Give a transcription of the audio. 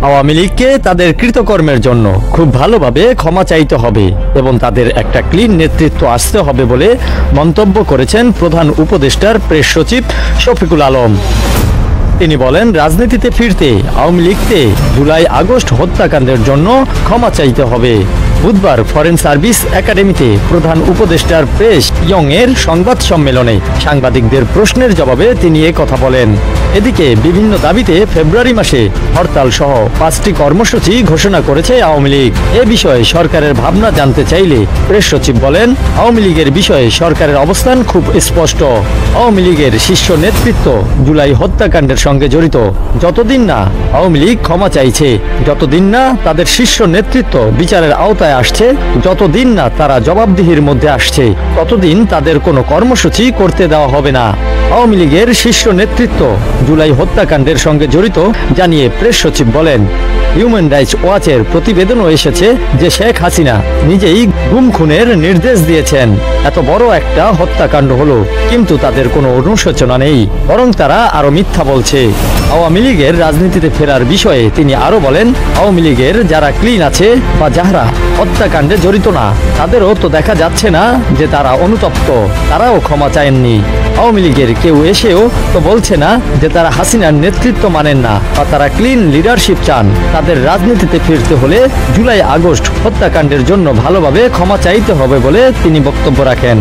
আওয়ামী লীগকে তাদের কৃতকর্মের জন্য খুব ভালোভাবে ক্ষমা চাইতে হবে এবং তাদের একটা ক্লিন নেতৃত্ব আসতে হবে বলে মন্তব্য করেছেন প্রধান উপদেষ্টার প্রেস সচিব শফিকুল আলম। তিনি বলেন, রাজনীতিতে ফিরতে আওয়ামী লীগকে জুলাই আগস্ট হত্যাকাণ্ডের জন্য ক্ষমা চাইতে হবে। বুধবার ফরেন সার্ভিস একাডেমিতে প্রধান উপদেষ্টার প্রেস ইয়ং এর সংবাদ সম্মেলনে সাংবাদিকদের প্রশ্নের জবাবে তিনি কথা বলেন। এদিকে বিভিন্ন দাবিতে ফেব্রুয়ারি মাসে হরতাল সহ 5টি কর্মসূচি ঘোষণা করেছে আওয়ামী লীগ। এ বিষয়ে সরকারের ভাবনা জানতে চাইলে প্রেস সচিব বলেন, আওয়ামী লীগের বিষয়ে সরকারের অবস্থান খুব স্পষ্ট। আওয়ামী লীগের শীর্ষ নেতৃত্ব জুলাই হত্যাকাণ্ডের সঙ্গে জড়িত। যতদিন না আওয়ামী লীগ ক্ষমা চাইছে, যতদিন না তাদের শীর্ষ নেতৃত্ব বিচারের আওতায় আসছে, যতদিন না তারা জবাবদিহির মধ্যে আসছে, ততদিন তাদের কোনো কর্মসূচি করতে দেওয়া হবে না। আওয়ামী লীগের শীর্ষ নেতৃত্ব জুলাই হত্যাকাণ্ডের সঙ্গে জড়িত জানিয়ে প্রেস সচিব বলেন, হিউম্যান রাইটস ওয়াচের প্রতিবেদনও এসেছে যে শেখ হাসিনা নিজেই গুম খুনের নির্দেশ দিয়েছেন। এত বড় একটা হত্যাকাণ্ড হলো, কিন্তু তাদের কোনো অনুশোচনা নেই, বরং তারা আরো মিথ্যা বলছে। আওয়ামী লীগের রাজনীতিতে ফেরার বিষয়ে তিনি আরো বলেন, আওয়ামী লীগের যারা ক্লিন আছে বা যারা হত্যাকাণ্ডে জড়িত না, তাদেরও তো দেখা যাচ্ছে না যে তারা অনুতপ্ত, তারাও ক্ষমা চায়ননি। আওয়ামী লীগের কেউ এসেও তো বলছে না যে তারা হাসিনার নেতৃত্ব মানেন না বা তারা ক্লিন লিডারশিপ চান। তাদের রাজনীতিতে ফিরতে হলে জুলাই আগস্ট হত্যাকাণ্ডের জন্য ভালোভাবে ক্ষমা চাইতে হবে বলে তিনি বক্তব্য রাখেন।